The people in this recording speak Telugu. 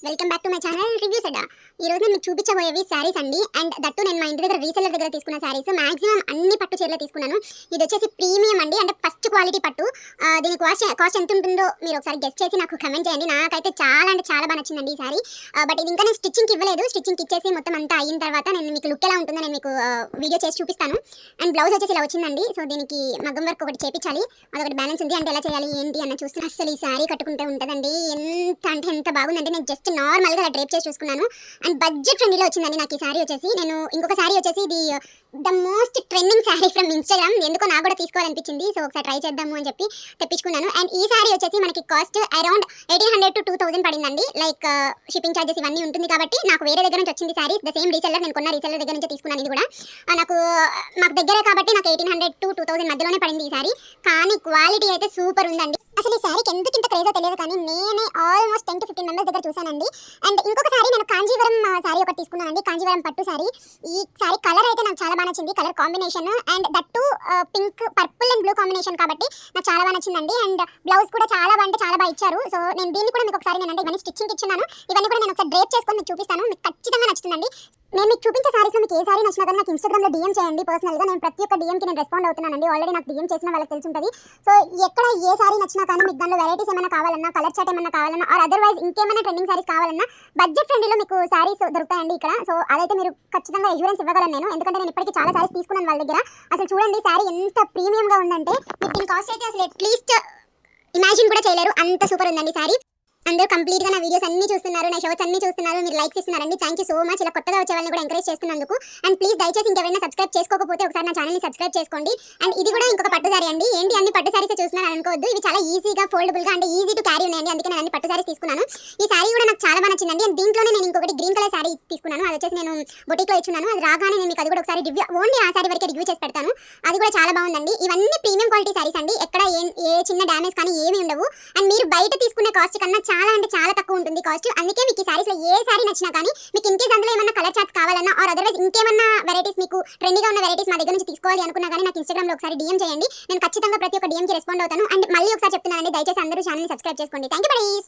Welcome back to my channel reviews Adda. ఈ రోజు నేను మీకు చూపించబోయేవి శారీస్ అండి. అండ్ దట్టు నేను మా ఇంటి దగ్గర రీసెల్లర్ దగ్గర తీసుకున్న శారీస్ మాక్సిమం అన్ని పట్టు చీరలు తీసుకున్నాను. ఇది వచ్చేసి ప్రీమియం అండి, అంటే ఫస్ట్ క్వాలిటీ పట్టు. దీని కాస్ట్ ఎంత ఉంటుందో మీరు ఒకసారి గెస్ట్ చేసి నాకు కమెంట్ చేయండి. నాకైతే చాలా అంటే చాలా బాగా నచ్చిందండి ఈ శారీ. బట్ ఇది ఇంకా నేను స్టిచ్చింగ్కి ఇవ్వలేదు. స్టిచ్చింగ్ ఇచ్చేసి మొత్తం అంతా అయిన తర్వాత నేను మీకు లుక్ ఎలా ఉంటుందో నేను మీకు వీడియో చేసి చూపిస్తాను. అండ్ బ్లౌజ్ వచ్చేసి ఇలా వచ్చిందండి. సో దీనికి మగ్గం వర్క్ ఒకటి చేపించాలి, అదొకటి బ్యాలెన్స్ ఉంది. అంటే ఎలా చేయాలి ఏంటి అన్న చూస్తే అసలు ఈ శారీ కట్టుకుంటే ఉంటుందండి. ఎంత అంటే ఎంత బాగుందండి. నేను జస్ట్ నార్మల్గా అలా డ్రేప్ చేసి చూసుకున్నాను. అండ్ బడ్జెట్ ఫ్రెండ్లీలో వచ్చిందండి నాకు ఈ శారీ వచ్చేసి. నేను ఇంకొక శారీ వచ్చేసి ఇది the most trending sari from Instagram. ఎందుకో నాకు కూడా తీసుకోవాలనిపించింది. సో ఒకసారి ట్రై చేద్దాము అని చెప్పి తెప్పించుకున్నాను. అండ్ ఈ శారీ వచ్చేసి మనకి కాస్ట్ అరౌండ్ 1800 to 2000 పడిందండి. లైక్ షిప్పింగ్ ఛార్జెస్ ఇవన్నీ ఉంటుంది కాబట్టి నాకు వేరే దగ్గర నుంచి వచ్చింది శారీ. ద సేమ్ రీసెల్లర్, నేను కొన్న రీసెల్లర్ దగ్గర నుంచి తీసుకున్నాను. ఇది కూడా మాకు దగ్గరే కాబట్టి నాకు 1800 to 2000 మధ్యలోనే పడింది ఈ శారీ. కానీ క్వాలిటీ అయితే సూపర్ ఉందండి. అసలు ఈ శారీకి ఎందుకు ఇంత క్రేజో తెలియదు, కానీ నేనే ఆల్మోస్ట్ 10 to 15 మెంబర్స్ దగ్గర చూసానండి. అండ్ ఇంకొక శారీ నేను కాంజీవరం శారీ ఒకటి తీసుకున్నానండి, కాంజీవరం పట్టు శారీ. ఈ శారీ కలర్ అయితే నాకు చాలా బాగా నచ్చింది, colour combination. And that pink, purple and blue combination కాబట్టి నాకు చాలా బాగా నచ్చిందండి. అండ్ బ్లౌజ్ కూడా చాలా బాగా ఇచ్చారు. సో నేను దీన్ని కూడా మీకు ఒకసారి నేను ఇవన్నీ స్టిచ్చింగ్ ఇచ్చున్నాను. ఇవన్నీ కూడా నేను ఒకసారి డ్రేప్ చేసుకొని మీకు చూపిస్తాను. మీకు ఖచ్చితంగా నచ్చుతుందండి. నేను మీకు చూపించే శారీస్లో మీకు ఏ శారీ నచ్చినా కానీ నాకు ఇన్స్టాగ్రామ్లో DM చేయండి. పర్సనల్గా నేను ప్రతి ఒక్క DMకి నేను రెస్పాండ్ అవుతున్నానండి. ఆల్రెడీ నాకు DM చేసిన వాళ్ళకి తెలిసి ఉంటుంది. సో ఎక్కడ ఏ శారీ నచ్చినా కానీ మీకు దానిలో వెరైటీస్ ఏమైనా కావాలన్నా, కలర్ చాట్ ఏమైనా కావాలన్నా, ఆర్ అదర్వైజ్ ఇంకేమైనా ట్రెండింగ్ శారీస్ కావాలన్నా బడ్జెట్ ఫ్రెండ్లీలో మీకు శారీస్ దొరుకుతాయండి ఇక్కడ. సో అదైతే మీరు ఖచ్చితంగా ఎష్యూరెన్స్ ఇవ్వగలను నేను, ఎందుకంటే నేను ఇప్పటికీ చాలా శారీస్ తీసుకున్నాను వాళ్ళ దగ్గర. అసలు చూడండి శారీ ఎంత ప్రీమియంగా ఉందంటే మీకు దీని కాస్ట్ అయితే అసలు అట్లీస్ట్ ఇమాజిన్ కూడా చేయలేరు, అంత సూపర్ ఉందండి శారీ. అందరూ కంప్లీట్గా నా వీడియోస్ అన్ని చూస్తున్నారు, నా షోస్ అన్ని చూస్తున్నారు, మీరు లైక్స్ ఇస్తున్నారండి. Thank you so much. ఇలా కొత్తగా వచ్చే వాళ్ళని కూడా ఎంకరేజ్ చేస్తున్నందుకు. అండ్ ప్లీజ్ దయచేసి ఇంకెవరైనా సబ్స్క్రైబ్ చేసుకోకపోతే ఒకసారి నా ఛానల్ని సబ్స్క్రైబ్ చేసుకోండి. అండ్ ఇది కూడా ఇంకొక పట్టు శారీ అండి. ఏంటి అన్ని పట్టు శారీస్ చూస్తున్నాను అనుకోవద్దు, ఇవి చాలా ఈజీగా ఫోల్డబుల్గా అంటే ఈజీ టు క్యారీ ఉన్నాయండి. అందుకే నేను అన్ని పట్టు శారీస్ తీసుకున్నాను. ఈ శారీ కూడా నాకు చాలా బాగా నచ్చిందండి. అండ్ దీంట్లోనే నేను ఇంకొకటి గ్రీన్ కలర్ శారీ తీసుకున్నాను. అది వచ్చేసి నేను బొటిక్లో ఇచ్చున్నాను. అది రాగానే నేను మీకు అది కూడా ఒకసారి రివ్యూ, ఓన్లీ ఆ శారీ వరకే రివ్యూ చేసి పెడతాను. అది కూడా చాలా బాగుందండి. ఇవన్నీ ప్రీమియం క్వాలిటీ శారీస్ అండి. ఎక్కడ ఏ చిన్న డ్యామేజ్ కానీ ఏమీ ఉండవు. అండ్ మీరు బయట తీసుకునే కాస్ట్ కన్నా చాలా అంటే చాలా తక్కువ ఉంటుంది కాస్ట్. అందుకే మీకు ఈ శారీస్లో ఏ శారీ నచ్చినా కానీ మీకు ఇన్కేస్ అందులో ఏమన్నా కలర్ చార్ట్స్ కావాలన్నా ఆర్ అదర్వైజ్ ఇంకేమన్నా వెరైటీస్ మీకు ట్రెండీగా ఉన్న వెరైటీస్ మా దగ్గర నుంచి తీసుకోవాలి అనుకున్నా కానీ నాకు ఇన్స్టాగ్రామ్లో ఒకసారి DM చేయండి. నేను ఖచ్చితంగా ప్రతి ఒక్క DMకి రెస్పాండ్ అవుతాను. అండ్ మళ్ళీ ఒకసారి చెప్తున్నానండి, దయచేసి అందరూ ఛానల్ని సబ్స్క్రైబ్ చేసుకోండి. Thank you.